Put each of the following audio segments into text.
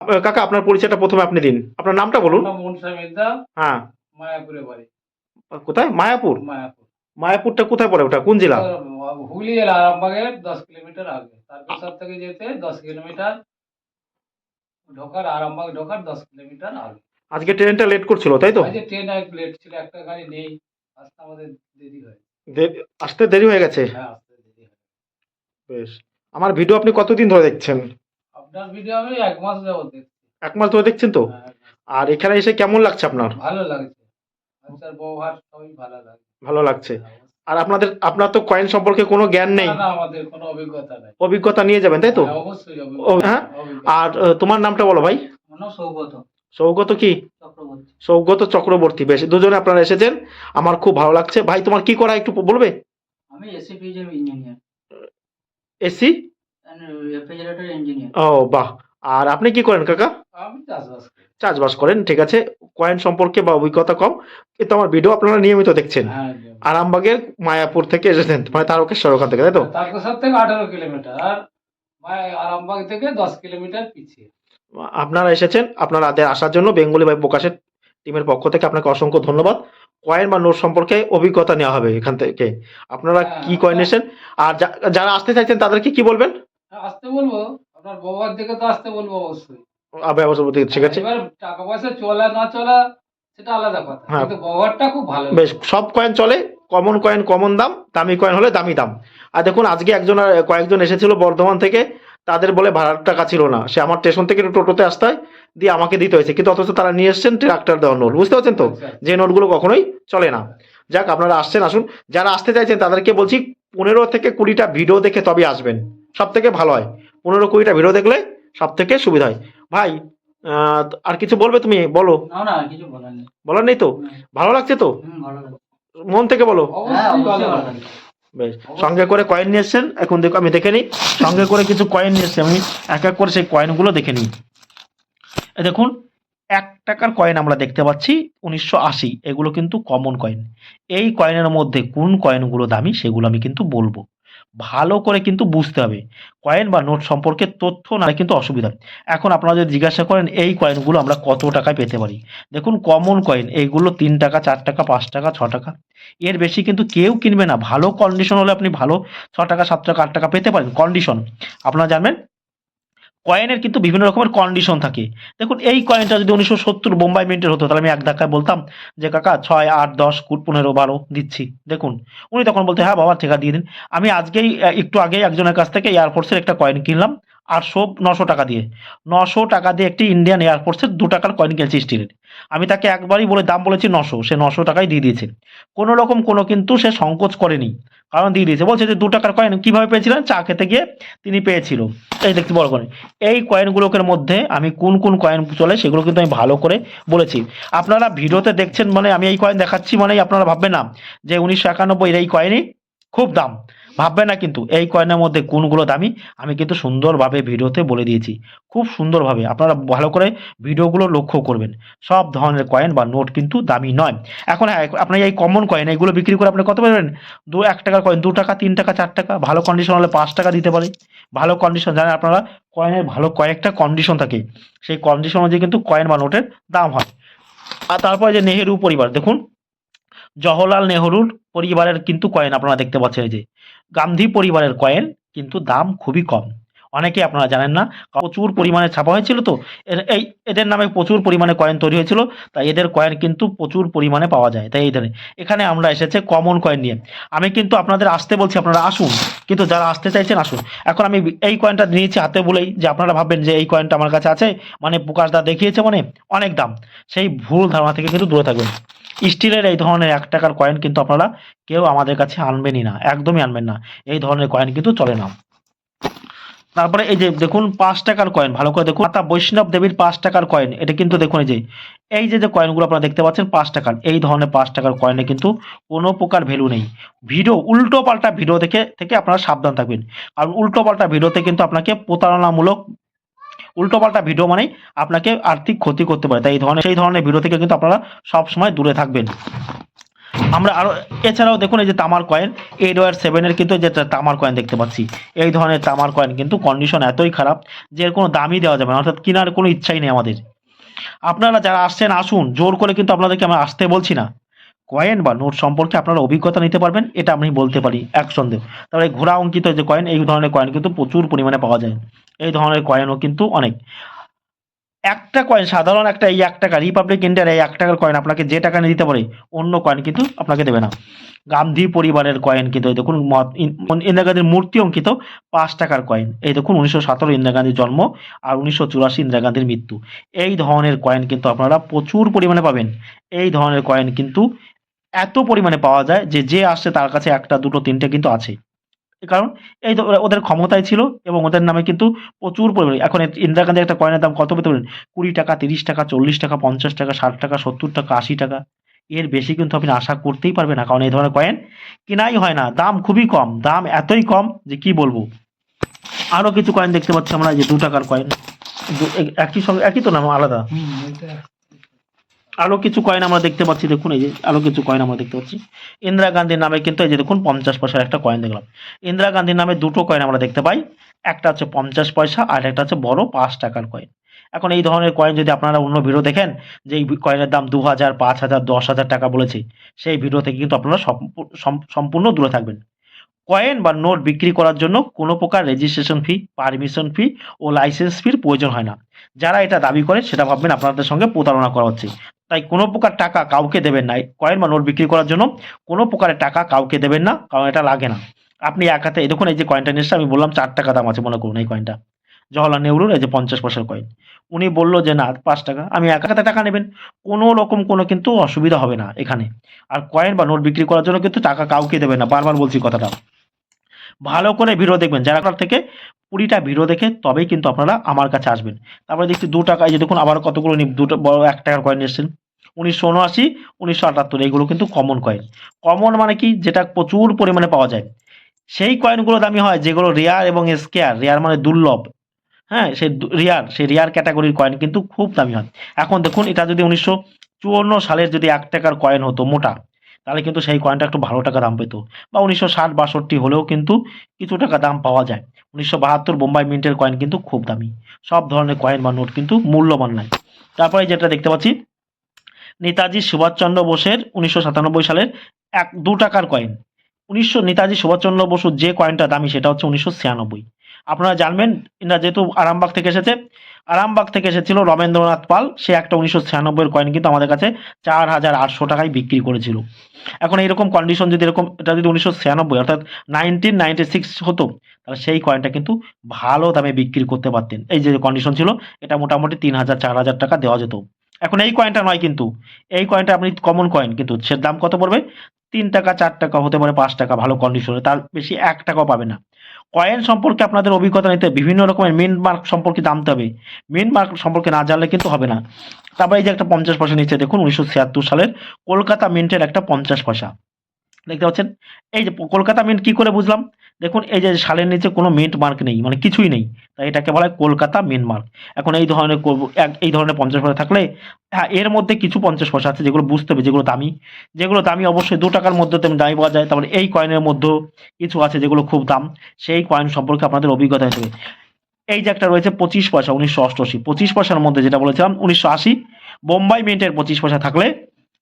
কাকা আপনার পরিচয়টা প্রথমে আপনি দিন। আপনার নামটা বলুন। নাম মনসা মির্জা, হ্যাঁ। মায়াপুরে বাড়ি। কোথায়? মায়াপুর? মায়াপুর। মায়াপুরটা কোথায় পড়ে ওটা? কোন জেলা? এটা হুগলি জেলা আরামবাগের 10 কিলোমিটার আগে। তারকেশ্বর থেকে যেতে 10 কিলোমিটার, আরামবাগ ঢোকার 10 কিলোমিটার আগে। আজকে ট্রেনটা লেট করছিল, তাই তো? আজ ট্রেন এক লেট ছিল, একটা গাড়ি নেই। আসতে আমাদের দেরি হয়। আসতে দেরি হয়ে গেছে। হ্যাঁ, আসতে দেরি হয়। বেশ। আমার ভিডিও আপনি কতদিন ধরে দেখছেন? আপনার ভিডিও আমি 1 মাস যাবত দেখছি। 1 মাস ধরে দেখছেন তো? হ্যাঁ, 1 মাস। আর এখানে এসে কেমন লাগছে আপনার? ভালো লাগছে। আচ্ছার ব্যবহার সবই ভালো লাগে। ভালো লাগছে। হ্যাঁ, অবশ্যই। আর আপনার তো কয়েন সম্পর্কে কোনো জ্ঞান নেই। না, না, আমাদের কোনো অভিজ্ঞতা নাই। অভিজ্ঞতা নিয়ে যাবেন, তাই তো? হ্যাঁ, অবশ্যই হ্যাঁ। অভিজ্ঞতা। আর তোমার নামটা বলো ভাই। আমার নাম সৌগত সৌগত কি? চক্রবর্তী। সৌগত চক্রবর্তী। বেশ, দুজনে আপনারা এসেছেন, আমার খুব ভালো লাগছে। ভাই তোমার কি করা একটু বলবে? আমি এসি ফ্রিজের ইঞ্জিনিয়ার, এসি? Refrigerator engineer. ও বাহ। আর আপনি কি করেন কাকা? আমি চাষবাস করি। চাষবাস করেন, ঠিক আছে। কয়েন সম্পর্কে বা অভিজ্ঞতা কম, কিন্তু আমার ভিডিও আপনারা নিয়মিত দেখছেন। হ্যাঁ, আরামবাগের মায়াপুর থেকে এসেছেন, মানে তারকেশ্বর ওখান থেকে, তাই তো? তারকেশ্বর থেকে 18 কিলোমিটার আর আরামবাগ থেকে 10 কিলোমিটার পিছিয়ে। আপনারা এসেছেন, আপনাদের আসার জন্য বেঙ্গলি ভাই প্রকাশের টিমের পক্ষ থেকে আপনাকে অসংখ্য ধন্যবাদ। কয়েন বা নোট সম্পর্কে অভিজ্ঞতা নেওয়া হবে এখান থেকে। আপনারা হ্যাঁ, কি কয়েন এসেছেন, আর যারা আসতে চাইছেন তাদেরকে কি বলবেন? আসতে বলবো। আপনার ব্যবহার দেখে তো আসতে বলবো অবশ্যই। ব্যবস্থা ঠিক আছে। এবার টাকা পয়সা চলা না চলা সেটা আলাদা কথা, হ্যাঁ। কিন্তু ব্যবহারটা খুব ভালো। বেশ, সব কয়েন চলে। কমন কয়েন কমন দাম, দামি কয়েন হলে দামি দাম। আর দেখুন আজকে কয়েকজন এসেছিল বর্ধমান থেকে, তাদের বলে ভাড়ার টাকা ছিল না, সে আমার স্টেশন থেকে একটু টোটোতে আসতে হয়, দিয়ে আমাকে দিতে হয়েছে, কিন্তু অথচ তারা নিয়ে এসছেন ট্রাক্টর দেওয়া নোট। বুঝতে পারছেন তো? আচ্ছা। যে নোটগুলো কখনোই চলে না। যাক, আপনারা আসছেন, আসুন। যারা আসতে চাইছেন তাদেরকে বলছি 15 থেকে 20টা ভিডিও দেখে তবে আসবেন, সব থেকে ভালো হয়। 15-20টা ভিডিও দেখলে সব থেকে সুবিধা হয়। ভাই, আর কিছু বলবে? তুমি বলো। না, না, আর কিছু বলার নেই। বলার নেই তো? ভালো লাগছে তো? ভালো লাগে। মন থেকে বলো। হ্যাঁ, অবশ্যই ভালো লাগে। বেশ, সঙ্গে করে কয়েন নিয়ে এসছেন, এখন দেখো আমি দেখে নিই। সঙ্গে করে কিছু কয়েন নিয়ে এসছি, আমি এক এক করে সেই কয়েনগুলো দেখে নিই। দেখুন, 1 টাকার কয়েন আমরা দেখতে পাচ্ছি 1980, এগুলো কিন্তু কমন কয়েন। এই কয়েনের মধ্যে কোন কয়েনগুলো দামি সেগুলো আমি কিন্তু বলবো। ভালো করে কিন্তু বুঝতে হবে। কয়েন বা নোট সম্পর্কে তথ্য না কিন্তু অসুবিধা। এখন আপনারা যদি জিজ্ঞাসা করেন এই কয়েনগুলো আমরা কত টাকায় পেতে পারি, দেখুন কমন কয়েন এইগুলো 3 টাকা, 4 টাকা, 5 টাকা, 6 টাকা, এর বেশি কিন্তু কেউ কিনবে না। ভালো কন্ডিশন হলে আপনি ভালো 6 টাকা, 7 টাকা, 8 টাকা পেতে পারেন কন্ডিশন। আপনারা জানবেন কয়েনের কিন্তু বিভিন্ন রকমের কন্ডিশন থাকে। দেখুন এই কয়েনটা যদি 1970 বোম্বাই মিন্টের হতো, তাহলে আমি এক ধাক্কায় বলতাম যে কাকা 6, 8, 10, 15, 12 দিচ্ছি, দেখুন। উনি তখন বলতে হ্যাঁ বাবা ঠিক আছে দিয়ে দিন। আমি আজকেই একটু আগেই একজনের কাছ থেকে এয়ারফোর্সের একটা কয়েন কিনলাম 900 টাকা দিয়ে। 900 টাকা দিয়ে একটি ইন্ডিয়ান এয়ারফোর্সের 2 টাকার কয়েন কিনছি স্টিলের। আমি তাকে একবারই বলে দাম বলেছি 900, সে 900 টাকাই দিয়ে দিয়েছে। কোনো রকম কোনো কিন্তু সে সংকোচ করেনি, কারণ দিয়ে দিয়েছে। বলছে যে 2 টাকার কয়েন কিভাবে পেয়েছিলেন? চা খেতে গিয়ে তিনি পেয়েছিল। এই দেখতে বড় করে এই কয়েনগুলোর মধ্যে আমি কোন কোন কয়েন চলে সেগুলো কিন্তু আমি ভালো করে বলেছি। আপনারা ভিডিওতে দেখছেন মানে আমি এই কয়েন দেখাচ্ছি মানে আপনারা ভাববেন না যে 1991 এই কয়েনই খুব দাম, ভাববেন না। কিন্তু এই কয়েনের মধ্যে কোনগুলো দামি আমি কিন্তু সুন্দরভাবে ভিডিওতে বলে দিয়েছি, খুব সুন্দরভাবে। আপনারা ভালো করে ভিডিওগুলো লক্ষ্য করবেন। সব ধরনের কয়েন বা নোট কিন্তু দামি নয়। এখন হ্যাঁ, আপনি এই কমন কয়েন এইগুলো বিক্রি করে আপনি কত পাবেন? 1 টাকার কয়েন 2 টাকা, 3 টাকা, 4 টাকা, ভালো কন্ডিশন হলে 5 টাকা দিতে পারে। ভালো কন্ডিশন জানেন আপনারা, কয়েনের ভালো কয়েকটা কন্ডিশন থাকে, সেই কন্ডিশন অনুযায়ী কিন্তু কয়েন বা নোটের দাম হয়। আর তারপরে যে নেহেরু পরিবার, দেখুন জওহরলাল নেহরুর পরিবারের কিন্তু কয়েন আপনারা দেখতে পাচ্ছেন। এই যে গান্ধী পরিবারের কয়েন কিন্তু দাম খুবই কম। অনেকে আপনারা জানেন না, প্রচুর পরিমাণে ছাপা হয়েছিল তো এদের নামে প্রচুর পরিমাণে কয়েন তৈরি হয়েছিল, তাই এদের কয়েন কিন্তু প্রচুর পরিমাণে পাওয়া যায়। তাই এই ধরনের এখানে আমরা এসেছে কমন কয়েন নিয়ে। আমি কিন্তু আপনাদের আসতে বলছি, আপনারা আসুন, কিন্তু যারা আসতে চাইছেন আসুন। এখন আমি এই কয়েনটা নিয়েছি হাতে বলেই যে আপনারা ভাববেন যে এই কয়েনটা আমার কাছে আছে মানে প্রকাশদা দেখিয়েছে মানে অনেক দাম, সেই ভুল ধারণা থেকে কিন্তু দূরে থাকবেন। স্টিলের এই ধরনের 1 টাকার কয়েন কিন্তু আপনারা কেউ আমাদের কাছে আনবেনই না, একদমই আনবেন না। এই ধরনের কয়েন কিন্তু চলে না। তারপরে এই যে দেখুন 5 টাকার কয়েন, ভালো করে দেখুন, মাতা বৈষ্ণব দেবীর 5 টাকার কয়েন। এটা কিন্তু দেখুন এই যে কয়েনগুলো আপনারা দেখতে পাচ্ছেন 5 টাকার, এই ধরনের 5 টাকার কয়েনে কিন্তু কোনো প্রকার ভ্যালু নেই। ভিডিও উল্টো পাল্টা ভিডিও থেকে আপনারা সাবধান থাকবেন, কারণ উল্টো পাল্টা ভিডিওতে কিন্তু আপনাকে প্রতারণামূলক, উল্টোপাল্টা ভিডিও মানেই আপনাকে আর্থিক ক্ষতি করতে পারে। তাই সেই ধরনের ভিডিও থেকে কিন্তু আপনারা সব সময় দূরে থাকবেন। আমরা আরো এছাড়াও দেখুন এই যে তামার কয়েন 8/7 কিন্তু যে তামার কয়েন দেখতে পাচ্ছি, এই ধরনের তামার কয়েন কিন্তু কন্ডিশন এতই খারাপ যে এর কোনো দামই দেওয়া যাবে না, অর্থাৎ কেনার কোনো ইচ্ছাই নেই আমাদের। আপনারা যারা আসছেন আসুন, জোর করে কিন্তু আপনাদেরকে আমরা আসতে বলছি না। কয়েন বা নোট সম্পর্কে আপনারা অভিজ্ঞতা নিতে পারবেন, এটা আমি বলতে পারি এক সন্দেহ। তারপরে ঘোড়া অঙ্কিত যে কয়েন, এই ধরনের কয়েন কিন্তু প্রচুর পরিমাণে পাওয়া যায়, এই ধরনের কয়েনও কিন্তু অনেক। একটা কয়েন সাধারণ একটা, এই 1 টাকা রিপাবলিক ইন্ডিয়ার এই 1 টাকার কয়েন আপনাকে যে টাকা নিয়ে দিতে পারে, অন্য কয়েন কিন্তু আপনাকে দেবে না। গান্ধী পরিবারের কয়েন কিন্তু এই দেখুন, ইন্দিরা গান্ধীর মূর্তি অঙ্কিত 5 টাকার কয়েন, এই দেখুন 1917 ইন্দিরা গান্ধীর জন্ম আর 1984 ইন্দিরা গান্ধীর মৃত্যু। এই ধরনের কয়েন কিন্তু আপনারা প্রচুর পরিমাণে পাবেন। এই ধরনের কয়েন কিন্তু এত পরিমাণে পাওয়া যায় যে যে আসছে তার কাছে 1টা 2টো 3টে কিন্তু আছে। কারণ এই তো ওদের ক্ষমতায় ছিল এবং ওদের নামে কিন্তু প্রচুর পরিমাণে, এখন ইন্দিরা গান্ধীর একটা কয়েনের দাম কত পেতে পারেন? 20 টাকা, 30 টাকা, 40 টাকা, 50 টাকা, 60 টাকা, 70 টাকা, 80 টাকা। এর বেশি কিন্তু আপনি আশা করতেই পারবেন না, কারণ এই ধরনের কয়েন কেনাই হয় না, দাম খুবই কম, দাম এতই কম যে কি বলবো। আরো কিছু কয়েন দেখতে পাচ্ছি আমরা, এই যে 2 টাকার কয়েন, একই সঙ্গে একই তো নাম আলাদা। আরো কিছু কয়েন আমরা দেখতে পাচ্ছি, দেখুন এই যে আরো কিছু কয়েন আমরা দেখতে পাচ্ছি ইন্দিরা গান্ধীর নামে কিন্তু, এই যে দেখুন 50 পয়সার একটা কয়েন দেখলাম। ইন্দিরা গান্ধীর নামে 2টো কয়েন আমরা দেখতে পাই, একটা হচ্ছে 50 পয়সা আর একটা হচ্ছে বড় 5 টাকার কয়েন। এখন এই ধরনের কয়েন যদি আপনারা অন্য ভিডিও দেখেন যে এই কয়েনের দাম 2000, 5000, 10,000 টাকা বলেছে, সেই ভিডিও থেকে কিন্তু আপনারা সম্পূর্ণ দূরে থাকবেন। কয়েন বা নোট বিক্রি করার জন্য কোনো প্রকার রেজিস্ট্রেশন ফি, পারমিশন ফি ও লাইসেন্স ফির প্রয়োজন হয় না। যারা এটা দাবি করে সেটা ভাববেন আপনাদের সঙ্গে প্রতারণা করা হচ্ছে। তাই কোনো প্রকার টাকা কাউকে দেবেন না। কয়েন বা নোট বিক্রি করার জন্য কোনো প্রকারের টাকা কাউকে দেবেন না, কারণ এটা লাগে না। আপনি এক হাতে, এই দেখুন এই যে কয়েনটা নিয়ে এসেছে, আমি বললাম 4 টাকা দাম আছে মনে করুন এই কয়েনটা, জওহরলাল নেহরুর এই যে 50 পয়সার কয়েন। উনি বলল যে না 5 টাকা, আমি এক হাতে টাকা নেবেন, কোনো রকম কোনো কিন্তু অসুবিধা হবে না এখানে। আর কয়েন বা নোট বিক্রি করার জন্য কিন্তু টাকা কাউকে দেবেন না, বারবার বলছি কথাটা। ভালো করে ভিডিও দেখবেন, যারা আপনার থেকে 20টা ভিডিও দেখে তবেই কিন্তু আপনারা আমার কাছে আসবেন। তারপরে দেখছি 2 টাকা, এই যে দেখুন আবার কতগুলো দুটো বড় 1 টাকার কয়েন এসেছেন, 1979, 1978, এইগুলো কিন্তু কমন কয়েন। কমন মানে কি, যেটা প্রচুর পরিমাণে পাওয়া যায়। সেই কয়েনগুলো দামি হয় যেগুলো রেয়ার এবং স্কেয়ার, রেয়ার মানে দুর্লভ, হ্যাঁ সেই রেয়ার ক্যাটাগরির কয়েন কিন্তু খুব দামি হয়। এখন দেখুন এটা যদি 1954 সালের যদি 1 টাকার কয়েন হতো মোটা, তাহলে কিন্তু সেই কয়েনটা একটু ভালো টাকা দাম পেত, বা 1960-62 হলেও কিন্তু কিছু টাকা দাম পাওয়া যায়। 1972 বোম্বাই মিন্টের কয়েন কিন্তু খুব দামি। সব ধরনের কয়েন বা নোট কিন্তু মূল্যবান নয়। তারপরে যেটা দেখতে পাচ্ছি নেতাজি সুভাষচন্দ্র বোসের 1997 সালের 2 টাকার কয়েন। নেতাজি সুভাষচন্দ্র বসুর যে কয়েনটা দামি সেটা হচ্ছে 1996। আপনারা জানবেন, এরা যেহেতু আরামবাগ থেকে এসেছে, আরামবাগ থেকে এসেছিল রমেন্দ্রনাথ পাল, সে একটা 1996 কয়েন কিন্তু আমাদের কাছে 4,800 টাকায় বিক্রি করেছিল। এখন এইরকম কন্ডিশন যদি এরকম, এটা যদি 1996 অর্থাৎ 1996 হতো, তাহলে সেই কয়েনটা কিন্তু ভালো দামে বিক্রি করতে পারতেন। এই যে কন্ডিশন ছিল, এটা মোটামুটি 3,000, 4,000 টাকা দেওয়া যেত। এখন এই কয়েনটা নয় কিন্তু, এই কয়েনটা আপনি কমন কয়েন কিন্তু সে দাম কত পড়বে? 3 টাকা, 4 টাকা, হতে পারে 5 টাকা ভালো কন্ডিশনে, তার বেশি 1 টাকাও পাবে না। কয়েন সম্পর্কে আপনাদের অভিজ্ঞতা নিতে বিভিন্ন রকমের মিন্ট মার্ক সম্পর্কে জানতে হবে। মিন্ট মার্ক সম্পর্কে না জানলে কিন্তু হবে না। তারপরে এই যে একটা 50 পয়সা নিচে দেখুন 1976 সালের কলকাতা মিন্টের একটা 50 পয়সা দেখতে পাচ্ছেন। এই যে কলকাতা মিন্ট কি করে বুঝলাম? দেখুন এই যে সালের নিচে কোনো মিন্ট মার্ক নেই, মানে কিছুই নেই, তাই এটাকে বলা হয় কলকাতা মিন্ট মার্ক। এখন এই ধরনের 50 পয়সা থাকলে, হ্যাঁ এর মধ্যে কিছু 50 পয়সা আছে যেগুলো বুঝতে হবে, যেগুলো দামি অবশ্যই 2 টাকার মধ্যে তেমনি দামি পাওয়া যায়। তারপরে এই কয়েনের মধ্যেও কিছু আছে যেগুলো খুব দাম, সেই কয়েন সম্পর্কে আপনাদের অভিজ্ঞতা হিসেবে এই যে একটা রয়েছে 25 পয়সা 1988, 25 পয়সার মধ্যে যেটা বলেছিলাম 1980 বোম্বাই মিন্টের 25 পয়সা থাকলে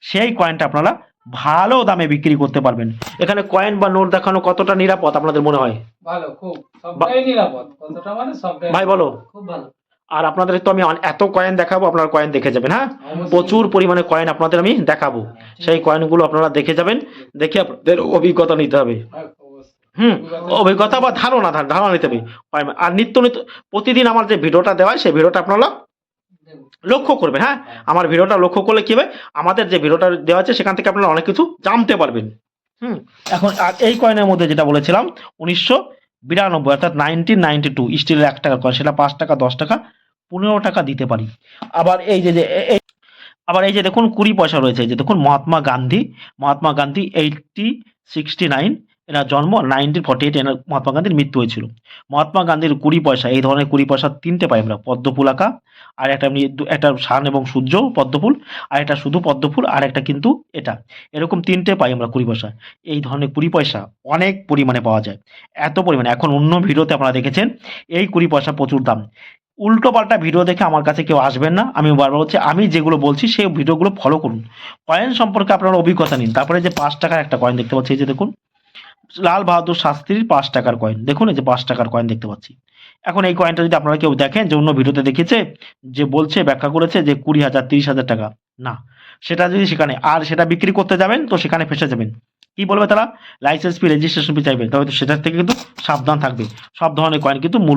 সেই কয়েনটা আপনারা ভালো দামে বিক্রি করতে পারবেন। এখানে কয়েন বা নোট দেখানো কতটা নিরাপদ আপনাদের মনে হয়? ভালো, খুব সবটাই নিরাপদ, কতটা মানে সবটাই ভাই বলো। খুব ভালো। আর আপনাদের তো আমি এত কয়েন দেখাবো, আপনারা কয়েন দেখে যাবেন, হ্যাঁ অবশ্যই। প্রচুর পরিমাণে কয়েন আপনাদের আমি দেখাবো, সেই কয়েনগুলো আপনারা দেখে যাবেন, দেখে আপনাদের অভিজ্ঞতা নিতে হবে। হ্যাঁ, অবশ্যই। অভিজ্ঞতা বা ধারণা নিতে হবে। আর নিত্য প্রতিদিন আমার যে ভিডিওটা দেওয়া হয় সেই ভিডিওটা আপনারা লক্ষ্য করবেন, হ্যাঁ আমার ভিডিওটা লক্ষ্য করলে কি হবে, আমাদের যে ভিডিওটা দেওয়া আছে সেখান থেকে আপনারা অনেক কিছু জানতে পারবেন। এখন আর এই কয়েনের মধ্যে যেটা বলেছিলাম 1992 অর্থাৎ 1992 স্টিলের 1 টাকার কয়েন, সেটা 5 টাকা, 10 টাকা, 15 টাকা দিতে পারি। আবার আবার এই যে দেখুন 20 পয়সা রয়েছে, এই যে দেখুন মহাত্মা গান্ধী 8069 এনার জন্ম 1948, এনার মহাত্মা গান্ধীর মৃত্যু হয়েছিল। মহাত্মা গান্ধীর 20 পয়সা, এই ধরনের 20 পয়সা 3টে পাই আমরা, পদ্মফুল আঁকা, আর একটা এমনি একটা শান এবং সূর্য পদ্মফুল, আর একটা শুধু পদ্মফুল, আর একটা কিন্তু এটা। এরকম 3টে পাই আমরা 20 পয়সা। এই ধরনের 20 পয়সা অনেক পরিমাণে পাওয়া যায়। এত পরিমাণে, এখন অন্য ভিডিওতে আপনারা দেখেছেন এই 20 পয়সা প্রচুর দাম। উল্টোপাল্টা ভিডিও দেখে আমার কাছে কেউ আসবেন না। আমি বারবার বলছি, আমি যেগুলো বলছি সেই ভিডিওগুলো ফলো করুন। কয়েন সম্পর্কে আপনারা অভিজ্ঞতা নিন। তারপরে যে 5 টাকার একটা কয়েন দেখতে পাচ্ছি, এই যে দেখুন লাল বাহাদুর শাস্ত্রীর 5 টাকার কয়েন। দেখুন এই যে 5 টাকার কয়েন দেখতে পাচ্ছি। এখন এই কয়েনটা যদি আপনারা কেউ দেখেন যে অন্য ভিডিওতে দেখিয়েছে, যে বলছে ব্যাখ্যা করেছে যে 20,000 30,000 টাকা, না, সেটা যদি সেখানে আর সেটা বিক্রি করতে যাবেন তো সেখানে ফেঁসে যাবেন। কি বলবে তারা? লাইসেন্স ফি, রেজিস্ট্রেশন ফি চাইবে, তবে তো সেটার থেকে কিন্তু সাবধান থাকবে। সব ধরনের কয়েন কিন্তু